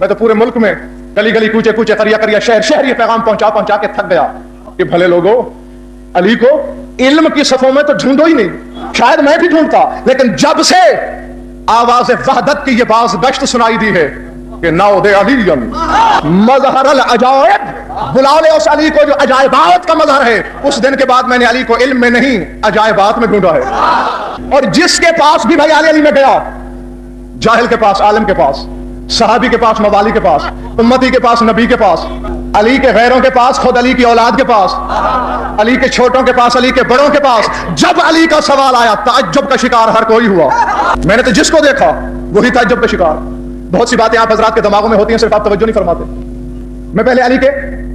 میں تو پورے ملک میں گلی گلی کوچے کوچے قریہ قریہ شہر شہر یہ پیغام پہنچا پہنچا کے تھک گیا کہ بھلے لوگوں علی کو علم کی صفوں میں تو ڈھونڈو ہی نہیں، شاید میں بھی ڈھونڈتا، لیکن جب سے آواز وحدت کی یہ باز گشت سنائی دی ہے کہ ناؤ دے علی مظہر العجائب، بلا لے اس علی کو جو عجائبات کا مظہر ہے، اس دن کے بعد میں نے علی کو علم میں نہیں عجائبات میں ڈھونڈا ہے۔ اور جس کے پاس بھی بھائی علی میں گیا، جاہل کے پاس، عالم کے پاس، صحابی کے پاس، موالی کے پاس، امتی کے پاس، نبی کے پاس، علی کے غیروں کے پاس، خود علی کی اولاد کے پاس، علی کے چھوٹوں کے پاس، علی کے بڑوں کے پاس، جب علی کا سوال آیا تعجب کا شکار ہر کوئی ہوا۔ میں نے تو جس کو دیکھا وہی تعجب کا شکار۔ بہت سی باتیں آپ حضرات کے دماغوں میں ہوتی ہیں، صرف آپ توجہ نہیں فرماتے۔ میں پہلے علی کے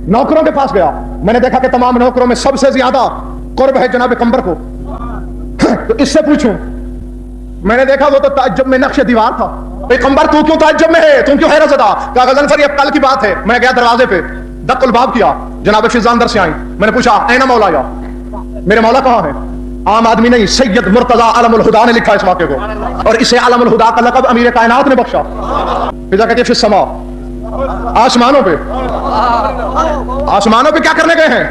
نوکروں کے پاس گیا، میں نے دیکھا کہ تمام نوکروں میں سب سے زیادہ قرب ہے جناب قمبر کو، تو اس سے پوچھوں، میں نے دیکھا وہ تو تعجب میں نقش دیوار تھا۔ پیغمبر تو کیوں تعجب میں ہے، تم کیوں حیرت زدہ؟ کہا غضنفر یہ کل کی بات ہے، میں گیا دروازے پہ، دق الباب کیا، جناب فضا اندر سے آئیں، میں نے پوچھا اینا مولا یا، میرے مولا کہاں ہے؟ عام آدمی نہیں، سید مرتضی علم الہدا نے لکھا اس واقعے کو، اور اسے علم الہدا کا لقب امیر کائنات نے بخشا۔ فضا کہتی ہے فی السما، آسمانوں پہ، آسمانوں پہ کیا کرنے گئے ہیں؟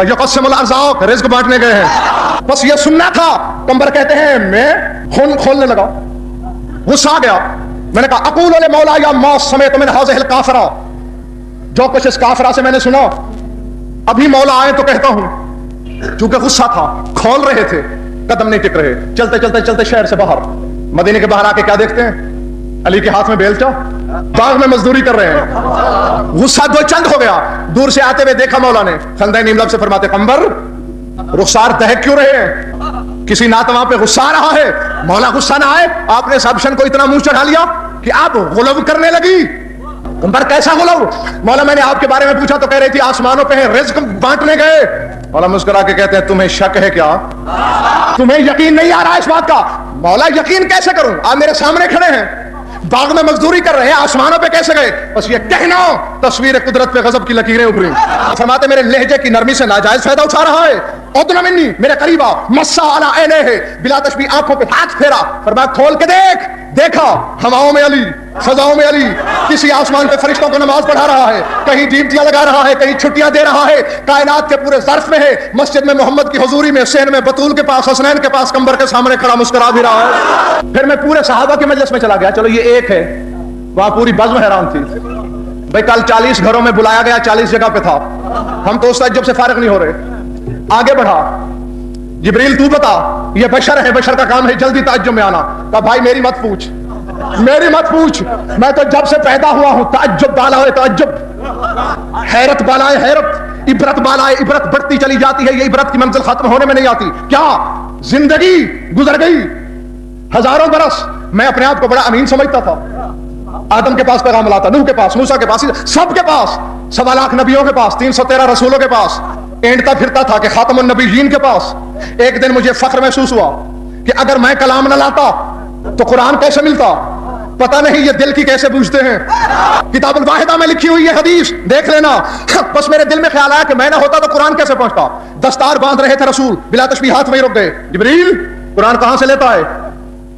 یقسم الارزاق، رزق بانٹنے گئے ہیں۔ بس یہ سننا تھا۔ قمبر کہتے ہیں میں کھولنے لگا، غصہ آ گیا، میں نے کہا اقول مولا یا ما سمعت من هذه الکافرہ، جو کچھ اس کافرہ سے میں نے سنا ابھی مولا آئے تو کہتا ہوں۔ چونکہ غصہ تھا، کھول رہے تھے، قدم نہیں ٹک رہے، چلتے چلتے چلتے شہر سے باہر، مدینے کے باہر آ کے کیا دیکھتے ہیں؟ علی کے ہاتھ میں بیلچا، باغ میں مزدوری کر رہے ہیں۔ غصہ دو چند ہو گیا، دور سے آتے ہوئے دیکھا مولا نے، خندہ نیم لب سے فرماتے قمبر رخسار دہک کیوں رہے ہیں؟ کسی ناتواں پہ غصہ آ رہا ہے، مولا غصہ نہ آئے، آپ نے سبشن کو اتنا منہ چڑھا لیا کہ آپ غلو کرنے لگی۔ قمبر کیسا غلو؟ مولا میں نے آپ کے بارے میں پوچھا تو کہہ رہی تھی آسمانوں پہ ہیں، رزق بانٹنے گئے۔ مولا مسکرا کے کہتے ہیں تمہیں شک ہے کیا؟ تمہیں یقین نہیں آ رہا اس بات کا؟ مولا یقین کیسے کروں، آپ میرے سامنے کھڑے ہیں، باغ میں مزدوری کر رہے ہیں، آسمانوں پہ کیسے گئے؟ بس یہ کہنا تصویر قدرت پہ غضب کی لکیریں ابھری۔ فرماتے میرے لہجے کی نرمی سے ناجائز فائدہ اٹھا رہا ہے، ادنا منی، میرے قریب آ، مسا علی عینے ہے، بلا تشبیہ آنکھوں پہ ہاتھ پھیرا، فرمایا کھول کے دیکھ، دیکھا ہواؤں میں علی، فضاؤں میں علی، کسی آسمان پہ فرشتوں کو نماز پڑھا رہا ہے، کہیں ڈیوٹیاں لگا رہا ہے، کہیں چھٹیاں دے رہا ہے، کائنات کے پورے ظرف میں ہے، مسجد میں محمد کی حضوری میں، سین میں بطول کے پاس، حسنین کے پاس، قمبر کے سامنے کھڑا مسکرا بھی رہا ہے۔ پھر میں پورے صحابہ کے مجلس میں چلا گیا، چلو یہ ایک ہے، وہاں پوری بزم حیران تھی، بھائی کل 40 گھروں میں بلایا گیا، 40 جگہ پہ تھا، ہم تو اس تعجب سے فارغ نہیں ہو رہے۔ آگے بڑھا، جبریل تو بتا، یہ بشر ہے، بشر کا کام ہے جلدی تعجب میں آنا۔ کہا بھائی میری مت پوچھ، میری مت پوچھ، میں تو جب سے پیدا ہوا ہوں تعجب بالا ہے تعجب، حیرت بالا ہے حیرت، عبرت بالا ہے عبرت، بڑھتی چلی جاتی ہے، یہ عبرت کی منزل ختم ہونے میں نہیں آتی۔ کیا زندگی گزر گئی ہزاروں برس، میں اپنے آپ کو بڑا امین سمجھتا تھا، آدم کے پاس پیغام لاتا، نوح کے پاس، موسیٰ کے پاس، سب کے پاس، 1.25 لاکھ نبیوں کے پاس، 313 رسولوں کے پاس، اینٹتا پھرتا تھا کہ خاتم النبیین کے پاس۔ ایک دن مجھے فخر محسوس ہوا کہ اگر میں کلام نہ لاتا تو قرآن کیسے ملتا؟ پتہ نہیں یہ دل کی کیسے بوجھتے ہیں۔ کتاب الواحدہ میں لکھی ہوئی ہے حدیث، دیکھ لینا۔ بس میرے دل میں خیال آیا کہ میں نہ ہوتا تو قرآن کیسے پہنچتا؟ دستار باندھ رہے تھے رسول، بلا تشبیہ ہاتھ وہیں رک گئے، جبریل قرآن کہاں سے لیتا ہے؟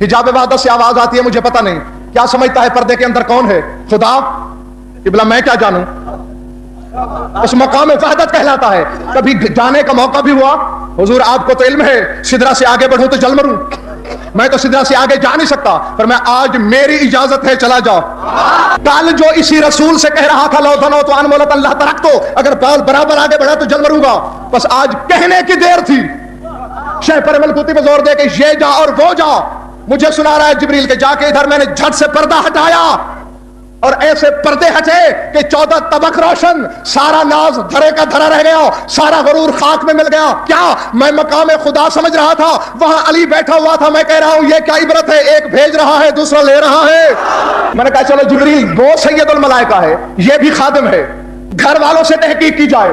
حجاب وحدت سے آواز آتی ہے، مجھے پتہ نہیں کیا سمجھتا ہے پردے کے اندر کون ہے؟ خدا؟ قبلہ میں کیا جانوں؟ اس مقام وحدت کہلاتا ہے۔ کبھی جانے کا موقع بھی ہوا، حضور آپ کو تو علم ہے، سدرہ سے آگے بڑھوں تو جل مروں، میں تو سدرہ سے آگے جا نہیں سکتا، پر میں آج میری اجازت ہے چلا جاؤ۔ کل جو اسی رسول سے کہہ رہا تھا لو دنو تو ان مولت اللہ ترک تو، اگر بال برابر آگے بڑھا تو جل مروں گا، بس آج کہنے کی دیر تھی۔ شیخ پر ملکوتی میں زور دے کہ یہ جا اور وہ جا، مجھے سنا رہا ہے جبریل کے جا کے ادھر میں نے جھٹ سے پردہ ہٹایا، اور ایسے پردے ہٹے کہ 14 طبق روشن، سارا ناز دھرے کا دھرا رہ گیا، سارا غرور خاک میں مل گیا۔ کیا میں مقام خدا سمجھ رہا تھا، وہاں علی بیٹھا ہوا تھا، میں کہہ رہا ہوں یہ کیا عبرت ہے، ایک بھیج رہا ہے دوسرا لے رہا ہے۔ میں نے کہا چلو جبریل وہ سید الملائکہ ہے، یہ بھی خادم ہے، گھر والوں سے تحقیق کی جائے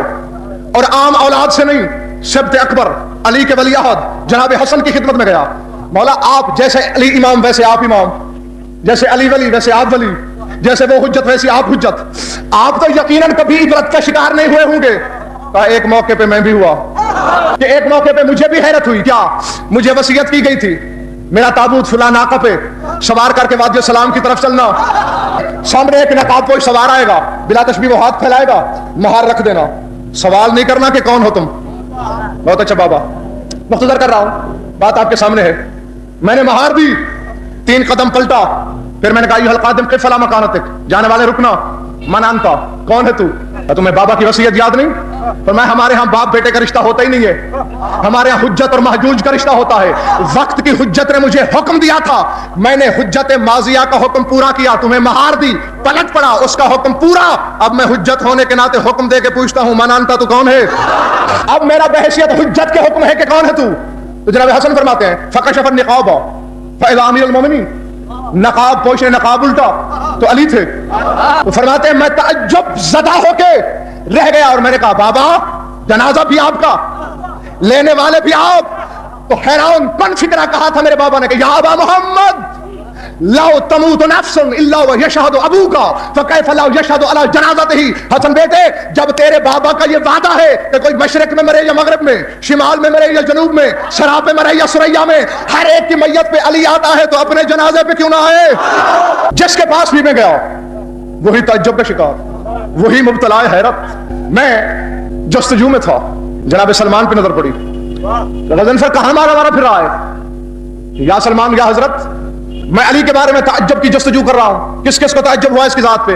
اور عام اولاد سے نہیں۔ سبت اکبر علی کے ولی عہد جناب حسن کی خدمت میں گیا، مولا آپ جیسے علی امام ویسے آپ امام، جیسے علی ولی ویسے آپ ولی، جیسے وہ حجت ویسے آپ حجت، آپ تو یقیناً کبھی عبرت کا شکار نہیں ہوئے ہوں گے۔ کہا ایک موقع پہ میں بھی ہوا، کہ ایک موقع پہ مجھے بھی حیرت ہوئی، کیا مجھے وصیت کی گئی تھی میرا تابوت فلاں ناقہ پہ सवार करके वादियो सलाम की तरफ चलना, सामने एक नकाब पोश सवार आएगा, बिला तशबीह वो हाथ फैलाएगा, महार रख देना, सवाल नहीं करना कि कौन हो तुम। बहुत अच्छा बाबा, मुख्तसर कर रहा हूं, बात आपके सामने है। मैंने महार दी, 3 कदम पलटा, फिर मैंने कहा अय्युहल कादिम क़िफ़ अला मकानतिक, जाने वाले रुकना, मनानता, कौन है तू? तुम्हें बाबा की वसीयत याद नहीं? पर मैं हमारे यहाँ बाप बेटे का रिश्ता होता ही नहीं है, हमारे यहाँ हुज्जत और महजूज का रिश्ता होता है। वक्त की हुज्जत ने मुझे हुक्म दिया था, मैंने हुज्जत माजिया का हुक्म पूरा किया, तुम्हें महार दी, पलट पड़ा, उसका हुक्म पूरा। अब मैं हुज्जत होने के नाते हुक्म दे के पूछता हूं, मनानता तू कौन है? अब मेरा बहैसियत हुज्जत के हुक्म है कि कौन है तू? तो जनाब हसन फरमाते हैं फकशफ निकाब फइज़ा अमीरुल मोमिनीन, नकाब पोशे, नकाब उल्टा तो अली थे। तो फरमाते हैं मैं तअज्जुब ज़दा होके रह गया और मैंने कहा बाबा जनाजा भी आपका, लेने वाले भी आप। तो हैरान कन फिक्रा कहा था मेरे बाबा ने कि या अबा मोहम्मद लाओ तमूत नफ्सन इल्ला व यशहदु अबूका फकैफ ला यशहदु अला जनाज़तिही। हसन बेटे, जब तेरे बाबा का ये वादा है कि कोई मशरिक में मरे या मगरिब में, शिमाल में मरे या जनूब में, शराब में मरे या सुरैया में, हर एक की मैयत पे अली आता है, तो अपने जनाजे पे क्यों ना आए? जिसके पास भी मैं गया वही तअज्जुब का शिकार, वही मुब्तला हैरत। मैं जस्तजू में था, जनाब सलमान पे नजर पड़ी, गजनफर कहां मारा फिर रहा है? या सलमान या हजरत, मैं अली के बारे में तअज्जुब की जस्तजू कर रहा हूं, किस किस को तअज्जुब हुआ इसकी जात पे?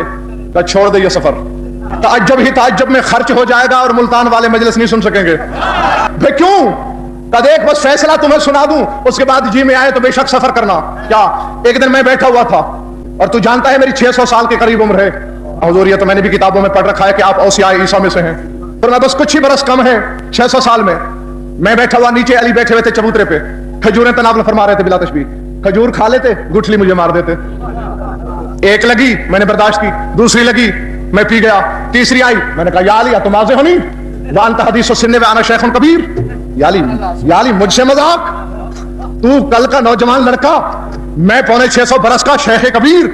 तो छोड़ दे ये सफर, तअज्जुब ही तअज्जुब में खर्च हो जाएगा और मुल्तान वाले मजलिस नहीं सुन सकेंगे। भाई क्यों? का देख बस फैसला तुम्हें सुना दूं, उसके बाद जी में आए तो बेशक सफर करना। क्या एक दिन मैं बैठा हुआ था और तू जानता है मेरी 600 साल के करीब उम्र है। हुजूर ये तो मैंने भी किताबों में पढ़ रखा है कि आप औसिया ईसा में से हैं, पर मैं बस कुछ ही बरस कम है 600 साल में। मैं बैठा हुआ, नीचे अली बैठे हुए थे चबूतरे पे, खजूरें तनावल फरमा रहे थे बिला तशबीह, खजूर खा लेते, गुठली मुझे मार देते। एक लगी मैंने बर्दाश्त की, दूसरी लगी मैं पी गया, तीसरी आई मैंने कहा या अली तुम आज़े होनी वांत हदीस सिन्ने व आना शेखुन कबीर। या अली मुझसे मजाक, तू कल का नौजवान लड़का, मैं पौने 600 बरस का शेख कबीर,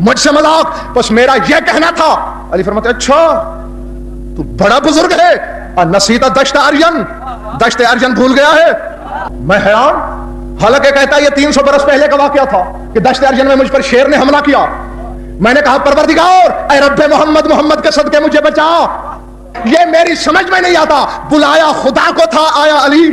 मुझसे मजाक? बस मेरा यह कहना था। अली फरमाते अच्छा तू बड़ा बुजुर्ग है, नसीता दश्त अर्जन भूल गया है। मैं हैरान, हालांकि कहता है ये 300 बरस पहले का वाकया था कि दश्त अर्जन में मुझ पर शेर ने हमला किया। मैंने कहा परवरदिगार ऐ रब्बे मोहम्मद के सदके मुझे बचा। ये मेरी समझ में नहीं आता, बुलाया खुदा को था, आया अली।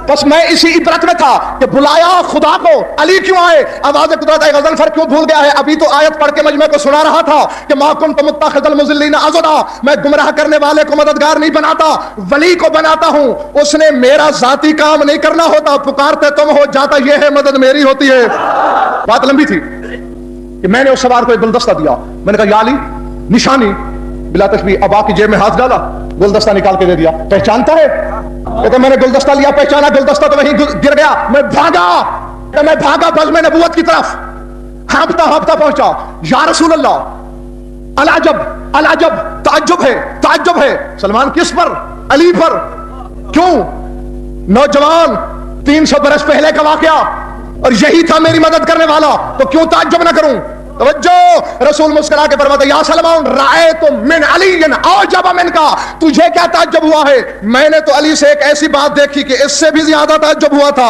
बस मैं इसी इबरत में था कि बुलाया खुदा को, अली क्यों आए? आवाज़ कुदरत गजनफर क्यों भूल गया है? अभी तो आयत पढ़ के मजमे को सुना रहा था कि मा कुन्तु मुत्तखिज़ल मुज़िल्लीन अज़दा, मैं गुमराह करने वाले को मददगार नहीं बनाता, वली को बनाता हूं। उसने मेरा जाती काम नहीं करना होता, पुकारते तुम हो जाता ये है, मदद मेरी होती है। बात लंबी थी कि मैंने उस सवार को एक गुलदस्ता दिया, मैंने कहा या अली निशानी, बिला तशबीह अबा की जेब में हाथ डाला, गुलदस्ता निकाल के दे दिया, पहचानता है? तो मैंने गुलदस्ता लिया, पहचाना, गुलदस्ता तो वहीं गिर गया। मैं भागा बज़्म नबूवत की तरफ, हाँफता हाँफता पहुंचा। या रसूल अल्लाह, अलाजब ताज्जुब है। सलमान किस पर? अली पर। क्यों? नौजवान, 300 बरस पहले का वाकया, और यही था मेरी मदद करने वाला, तो क्यों ताज्जुब ना करूं? तवज्जो, रसूल मुस्कुरा के फरमाते या सलमान राए तो मिन अली औजब मिनका, तुझे क्या ताज्जुब हुआ है? मैंने तो अली से एक ऐसी बात देखी कि इससे भी ज्यादा ताज्जुब हुआ था।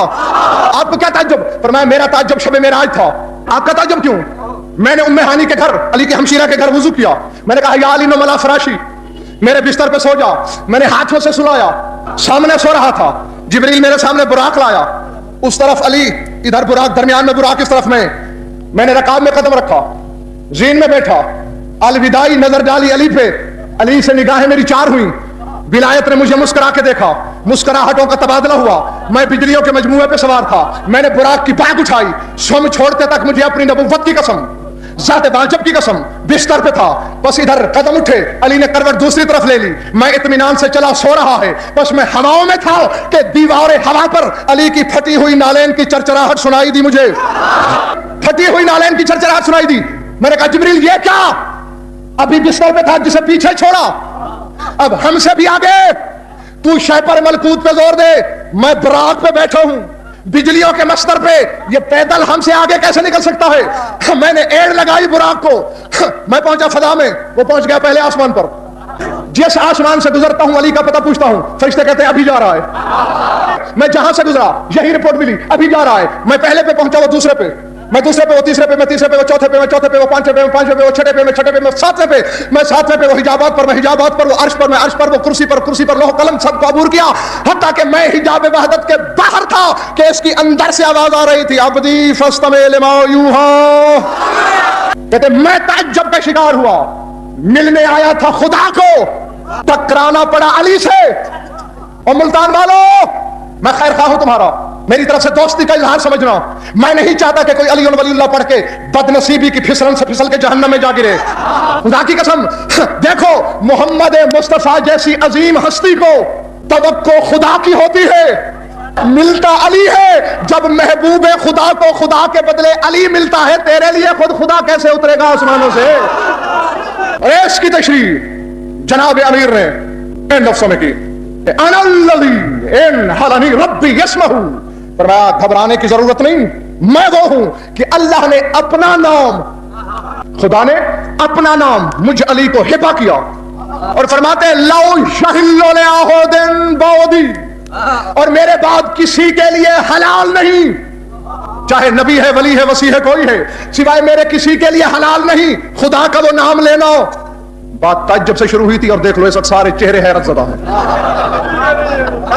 आपको क्या ताज्जुब? फरमाया मेरा ताज्जुब शब मेराज था। आपका ताज्जुब क्यों? मैंने उम्मे हानी के घर, अली की हमशीरा के घर वुजू किया, मैंने कहा या अली नुमला फराशी, मेरे बिस्तर पे सो जा। मैंने हाथों से सुलाया, सामने सो रहा था, जिब्रील मेरे सामने बुराक लाया, उस तरफ अली, इधर बुराक, दरमियान में बुराक, इस तरफ में। मैंने रकाब में कदम रखा, जीन में बैठा, अलविदाई नजर डाली अली पे, अली से निगाहें मेरी चार हुई। विलायत ने मुझे मुस्कुरा के देखा, मुस्कुराहटों का तबादला हुआ। मैं बिजलियों के मजमुए पे सवार था, मैंने बुराक की पाक उठाई, सोम छोड़ते तक मुझे अपनी नबुव्वत की कसम, ज़ाते वाजिब की कसम, बिस्तर पे था। बस इधर कदम उठे, अली ने करवट दूसरी तरफ ले ली, मैं इत्मीनान से चला, सो रहा है। बस मैं हवाओं में था कि दीवार हवा पर अली की फटी हुई नालेन की चरचराहट सुनाई दी मुझे, फटी हुई नालेन की चरचराहट सुनाई दी। मैंने कहा जिब्रील ये क्या? अभी बिस्तर पे था जिसे पीछे छोड़ा, अब हमसे भी आगे। तू शय पर मलकूत पे जोर दे, मैं बुराक पे बैठा हूं, बिजलियों के मस्तर पे, ये पैदल हमसे आगे कैसे निकल सकता है? मैंने एड़ लगाई बुराक को, मैं पहुंचा फजा में, वो पहुंच गया पहले आसमान पर। जिस आसमान से गुजरता हूं अली का पता पूछता हूं, फरिश्ते कहते हैं अभी जा रहा है। मैं जहां से गुजरा यही रिपोर्ट मिली, अभी जा रहा है। मैं पहले पे पहुंचा, वो दूसरे पे। मैं दूसरे पे, वो तीसरे पे, मैं तीसरे पे, वो चौथे पे, मैं चौथे पे, वो पांचवें पे, मैं पांचवें पे, वो छठे पे, मैं छठे पे, मैं सातवें पे, मैं सातवें पे, वो हिजाबात पर, मैं हिजाबात पर, वो अर्श पर, मैं अर्श पर, वो कुर्सी पर, कुर्सी पर, लोह कलम सबको अबूर किया, हत्ता कि मैं हिजाब वहदत के बाहर था कि इसकी अंदर से आवाज आ रही थी, अब्दी फस्तमे लिमा यूहा। कहते मैं ताज्जुब का शिकार हुआ, मिलने आया था खुदा को, टकराना पड़ा अली से। और मुल्तान वालों, मैं खैर खा हूं तुम्हारा, मेरी तरफ से दोस्ती का इजहार समझना। मैं नहीं चाहता कि कोई अली और वलीउल्लाह पढ़ के बदनसीबी की फिसलन से फिसल के जहन्नम में जा गिरे। खुदा की कसम, देखो मोहम्मद मुस्तफा जैसी अजीम हस्ती को तवक्को खुदा की होती है, मिलता अली है। जब महबूब खुदा को खुदा के बदले अली मिलता है, तेरे लिए खुद खुदा कैसे उतरेगा आसमानों से? और इसकी तशरीह जनाब अमीर ने इन लफ्ज़ों में की, फरमाया घबराने की जरूरत नहीं, मैं वो हूं कि अल्लाह ने अपना नाम, खुदा ने अपना नाम मुझ अली को हिबा किया। और फरमाते लौ शहिल्लो ले आहोदिन बाउदी, और मेरे बाद किसी के लिए हलाल नहीं, चाहे नबी है, वली है, वसी है, कोई है, सिवाय मेरे किसी के लिए हलाल नहीं खुदा का वो नाम लेना। बात ताज्जुब से शुरू हुई थी और देख लो इस वक्त सारे चेहरे हैरत ज़दा हैं।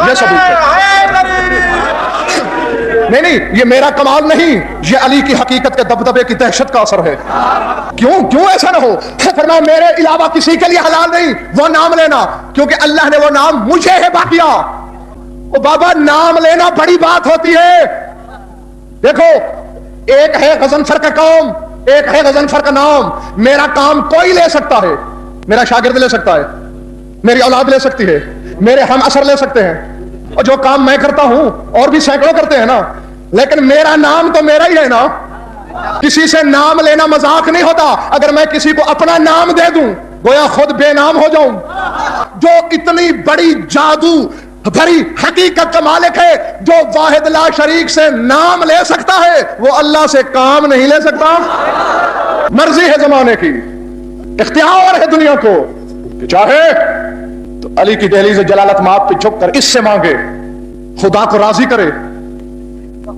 ये सबूत है। नहीं, ये मेरा कमाल नहीं, ये अली की हकीकत के दबदबे की दहशत का असर है। क्यों ऐसा ना हो? फरमाया मेरे अलावा किसी के लिए हलाल नहीं वो नाम लेना, क्योंकि अल्लाह ने वो नाम मुझे हिबा किया। ओ बाबा, नाम लेना बड़ी बात होती है। देखो, एक है गजनफर का कौम, एक है गजनफर का नाम। मेरा काम कोई ले सकता है, मेरा शागिर्द ले सकता है, मेरी औलाद ले सकती है, मेरे हम असर ले सकते हैं, और जो काम मैं करता हूं और भी सैकड़ों करते हैं ना, लेकिन मेरा नाम तो मेरा ही है ना। किसी से नाम लेना मजाक नहीं होता। अगर मैं किसी को अपना नाम दे दूं, गोया खुद बेनाम हो जाऊं। जो इतनी बड़ी जादू भरी हकीकत का मालिक है, जो वाहिद ला शरीक से नाम ले सकता है, वो अल्लाह से काम नहीं ले सकता। मर्जी है जमाने की, इख्तियार है दुनिया को कि चाहे तो अली की दहलीज से जलालत माप पे झुक कर इससे मांगे, खुदा को राजी करे,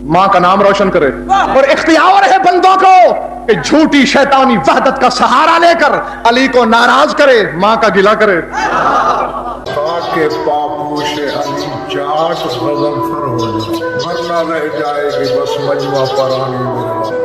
मां का नाम रोशन करे। और इख्तियार है बंदों को कि झूठी शैतानी वहदत का सहारा लेकर अली को नाराज करे, मां का गिला करे। के पापोश अली जाट गजनफर हो जाए, वरना रह जाएगी बस मजमा परानी मेरा।